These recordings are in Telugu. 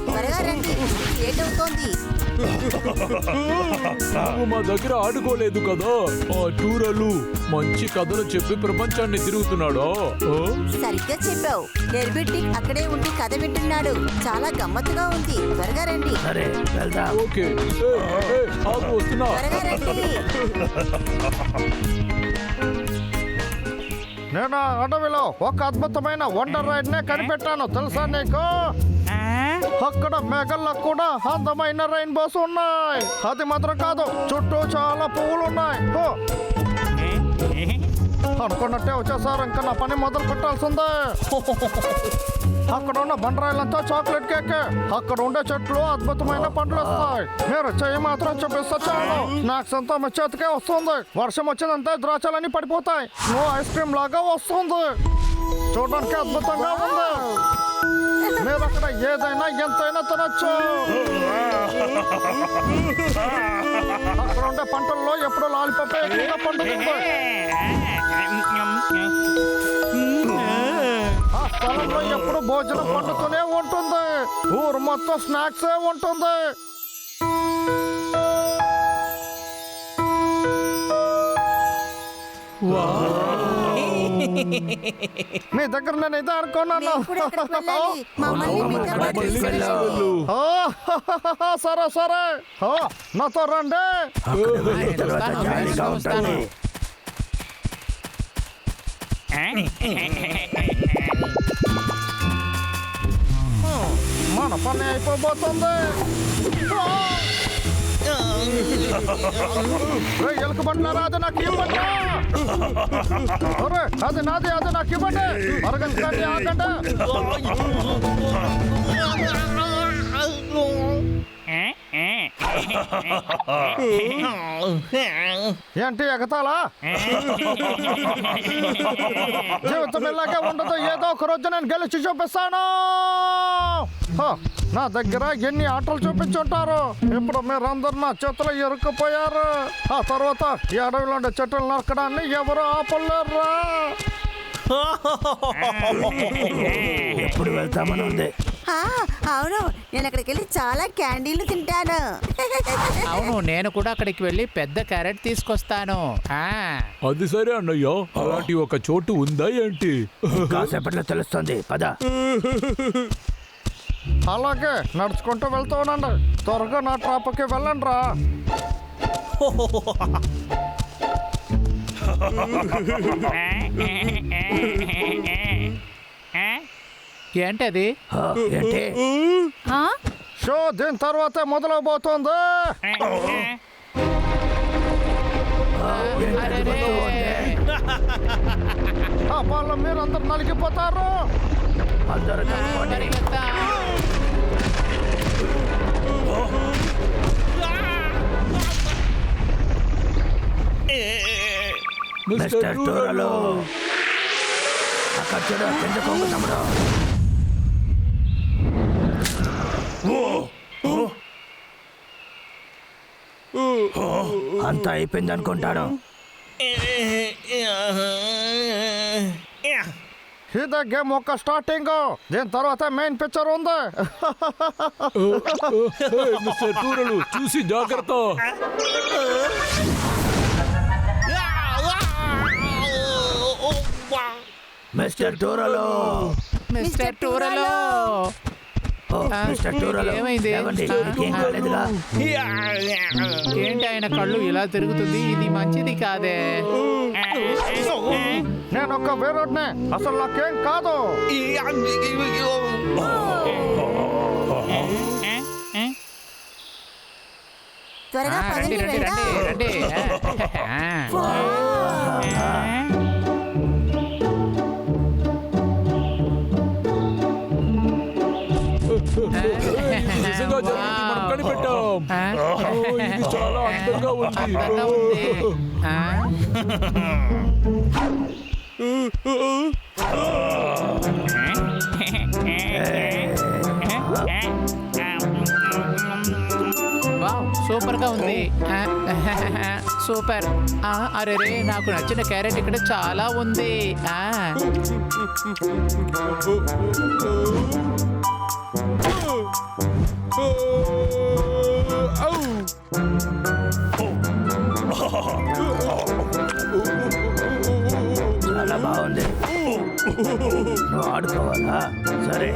త్వరగా రండి, ఏటవుతోంది? నువ్వు మా దగ్గర ఆడుకోలేదు కదా. ఆ టూరలు మంచి కథలు చెప్పి ప్రపంచాన్ని తిరుగుతున్నాడా? సరిగ్గా చెప్పావు. డెర్బిటిక్ అక్కడే ఉండి కథ వింటున్నాడు. చాలా గమ్మత్తుగా ఉంది. త్వరగా రండి. ఓకే, వస్తున్నా. త్వరగా రండి. నేను అడవిలో ఒక అద్భుతమైన వండర్ రైడ్ నే కనిపెట్టాను, తెలుసా నీకు? అక్కడ మేఘల్లో కూడా అందమైన రెయిన్బోస్ ఉన్నాయి. అది మాత్రం కాదు, చుట్టూ చాలా పువ్వులు ఉన్నాయి. అనుకున్నట్టే వచ్చేసారు. ఇంకా నా పని మొదలు పెట్టాల్సిందే. అక్కడ ఉన్న బండరాయిలంతా చాక్లెట్ కేక్. అక్కడ ఉండే చెట్లు అద్భుతమైన పండ్లు వస్తాయి. మీరు చెయ్యి మాత్రం చూపిస్తే చాలు, స్నాక్స్ అంతా మీ చేతికే వస్తుంది. వర్షం వచ్చిందంటే ద్రాక్షలన్నీ పడిపోతాయి. నువ్వు ఐస్ క్రీమ్ లాగా వస్తుంది. చూడడానికి అద్భుతంగా ఉంది. మీరు అక్కడ ఏదైనా ఎంతైనా తినచ్చు. అక్కడ ఉండే పంటల్లో ఎప్పుడు లాలిపప్ప ఎక్కువగా పండుతుంది. ఆ స్థలంలో ఎప్పుడు భోజనం పండుతూనే ఉంటుంది. ఊరు మొత్తం స్నాక్సే ఉంటుంది. మీ దగ్గర నేను ఇదే అనుకున్నాను. సరే సరే, నాతో రండి. మన పని అయిపోబోతుంది. ఎలుకబంటున్నారా? అది నాకు ఇవ్వండి. అది నాది, అది నాకు ఇవ్వండి. అరగంటండి, ఆగండి. ఏంటి ఎగతాలా? జీవితం ఇలాగే ఉండదు. ఏదో ఒక రోజు నేను గెలిచి చూపిస్తాను. నా దగ్గర ఎన్ని ఆటలు చూపించుంటారు. ఇప్పుడు మీరందరూ నా చేతిలో ఇరుక్కుపోయారు. ఆ తర్వాత ఈ అడవిలో ఉండే చెట్లు నరకడాన్ని ఎవరు ఆపలేరా? ఎప్పుడు వెళ్తామని ఉంది. అవును, నేను అక్కడికి వెళ్ళి చాలా క్యాండీలు తింటాను. అవును, నేను కూడా అక్కడికి వెళ్ళి పెద్ద క్యారెట్ తీసుకొస్తాను. అది సరే అన్నయ్య, అలాంటి ఒక చోటు ఉందా ఏంటి? కాసేపట్లో తెలుస్తుంది, పద. అలాగే నడుచుకుంటూ వెళ్తూ ఉండండి. త్వరగా నా ట్రాప్కి వెళ్ళండి రా. ఏంటది? ఏంటి షో దీని తర్వాతే మొదలవబోతోంది. ఆ పాలు మీరందరూ నలిగిపోతారు. అందరూ మిస్టర్ టూరలో అక్కడ చూడ కింద కొంగు తమ్ముడు. అంతా అయిపోయింది అనుకుంటాను. ఇదే గేమ్ ఒక స్టార్టింగ్. దీని తర్వాత మెయిన్ పిక్చర్ ఉంది. మిస్టర్ టూరలు, చూసి జాగ్రత్త. మిస్టర్ టూరలో, మిస్టర్ టూరలో, మిస్టర్ టూరలో ఏమైంది? ఏంటి ఆయన కళ్ళు ఇలా తిరుగుతుంది? ఇది మంచిది కాదే. నేను ఒక వేరోడ్నే, అసలు నాకేం కాదు. త్వరగా రండి రండి రండి రండి. నిజంగా జరిగింది, మనం కనిపెట్టాం. ఇది చాలా అందంగా ఉంది. వావ్, సూపర్ గా ఉంది. సూపర్. అరే రే, నాకు నచ్చిన క్యారెట్ ఇక్కడ చాలా ఉంది. చాలా బాగుంది. నువ్వు ఆడుకోవాలా? సరే,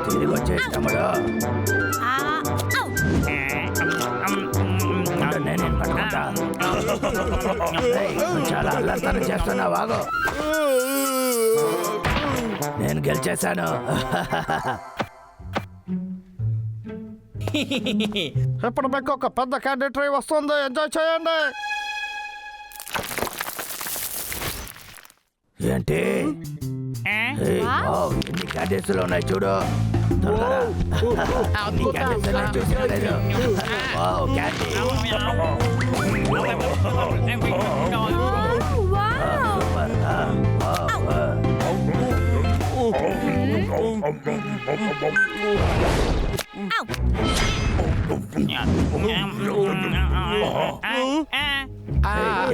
తిరిగి వచ్చే తమ్ముడు. ఉండు, నేను పట్టుకుంటా. ఏయ్, నువ్వు చాలా అల్లరితనం చేస్తున్నావు. ఆగు. నేను గెలిచేశాను. ఇప్పుడు మీకు ఒక పెద్ద క్యాండిడేట్ ట్రై వస్తుంది, ఎంజాయ్ చేయండి. ఏంటి? ఏయ్, వావ్, ఎన్ని క్యాండిడేట్స్ ఉన్నాయి చూడు. త్వరగా రా. నీ క్యాండిడేట్స్ ఎలా చూసినా లేదు. Wow, candy. సూపర్.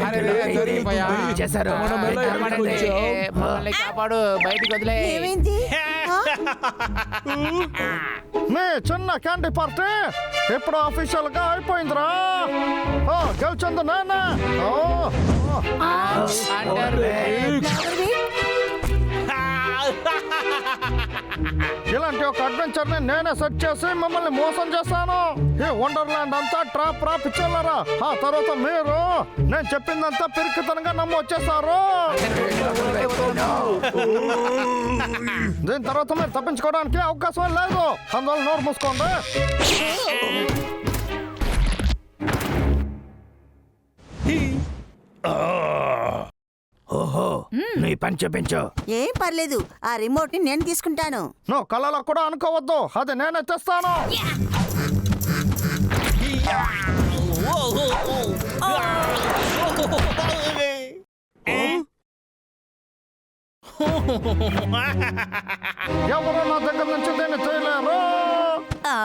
అరే రే, దొరికిపోయా. చేశారు. మనం ఎలా కాపాడండి. వచ్చాం? మమ్మల్ని కాపాడు, బయటికి వదిలే. ఏమైంది ఆ? మీ చిన్న క్యాండీ పార్టీ ఇప్పుడు అఫీషియల్ గా అయిపోయిందిరా. గెలిచింది నేనే. అంటారు. ఎవరివి? ఇలాంటి ఒక అడ్వెంచర్ ని నేనే సెట్ చేసి మిమ్మల్ని మోసం చేశాను. ఈ వండర్లాండ్ అంతా ట్రాప్ ఇచ్చారా. ఆ తర్వాత మీరు నేను చెప్పిందంతా పిరికితనంగా నమ్మొచ్చేసారు. దీని తర్వాత మీరు తప్పించుకోవడానికి అవకాశం లేదు. అందువల్ల నోరు మూసుకోండి. ఓహో, నీ పని చూపించు. ఏం పర్లేదు, ఆ రిమోట్ ని నేను తీసుకుంటాను. నువ్వు కళ్ళలో కూడా అనుకోవద్దు, అది నేనే తెస్తాను. ఎవరు నా దగ్గర నుంచి దీన్ని చేయలేరు. ఆ,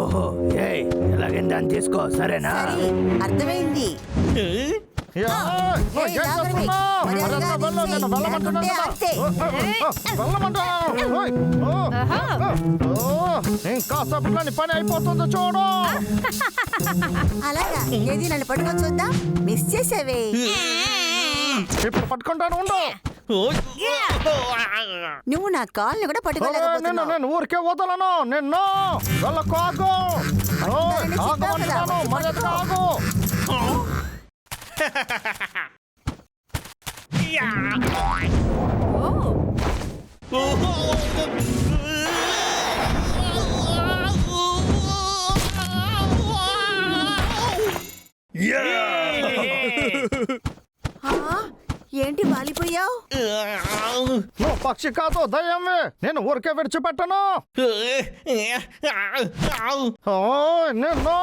ఓహో, ఏయ్, ఎలాగైంది దాన్ని తీసుకో, సరేనా? సరే, అర్థమైంది. నువ్వు ఏం చేస్తున్నావు? మర్యాదగా వెళ్ళు, నేను వెళ్ళమంటున్నాను కదా. అంతే. వెళ్ళమంటున్నాను. ఇంకాసేపట్లో నీ పని అయిపోతుంది చూడు. అలాగా, ఏది నన్ను పట్టుకొని చూద్దాం. మిస్ చేసావే. ఇప్పుడు పట్టుకుంటాను, ఉండు. నువ్వు నా కాల్ని కూడా నేను పట్టుకోలేకపోతున్నావు. నేను ఊరికే వదలను నిన్ను. వెళ్ళకు, ఆగు. ఆగమంటున్నాను, మర్యాదగా ఆగు. ఆ, ఏంటి వాలిపోయావు? నువ్వు పక్షి కాదు, దయ్యమే. నేను ఊరికే విడిచిపెట్టను. నిన్ను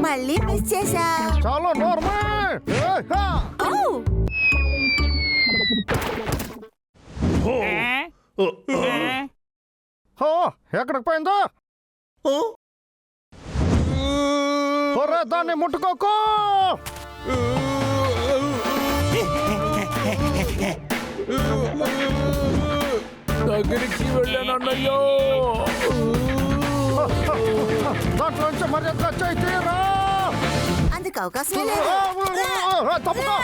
మళ్ళీ మిస్ చేశా. చాలా నోర్మే. ఎక్కడికి పోయిందో? ఒరే, దాన్ని ముట్టుకోకు. దగ్గరికి వెళ్ళాను అన్నయ్యో. దాంట్లో నుంచి మర్యాదగా చేయి తీరా. అందుకు అవకాశం లేదు. తప్పుకో.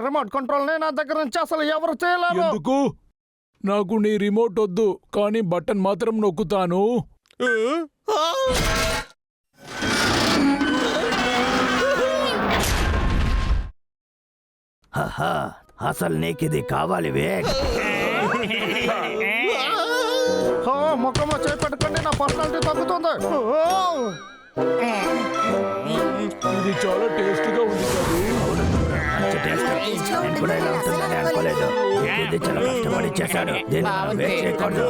రిమోట్ కంట్రోల్ నా దగ్గర నుంచి అసలు ఎవరు చేయలేరు. ఎందుకు? నాకు నీ రిమోట్ వద్దు, కానీ బటన్ మాత్రం నొక్కుతాను. అసలు నీకిది కావాలి వేగ్. ముఖమో చేపెట్టుకోండి, నా పర్సనాలిటీ తగ్గుతుంది. ఇది చాలా టేస్టీగా ఉంది కదా. మంచి టేస్ట్. టేస్ట్ ఇది చాలా కష్టపడి చేశాడు. దీన్ని మనం వేస్ట్ చేయకూడదు.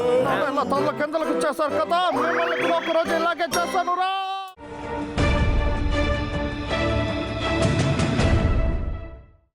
ఇలా తల్ల కిందలకు చేశారు కదా, మిమ్మల్ని కూడా ఒక రోజు ఇలాగే చేస్తాను రా.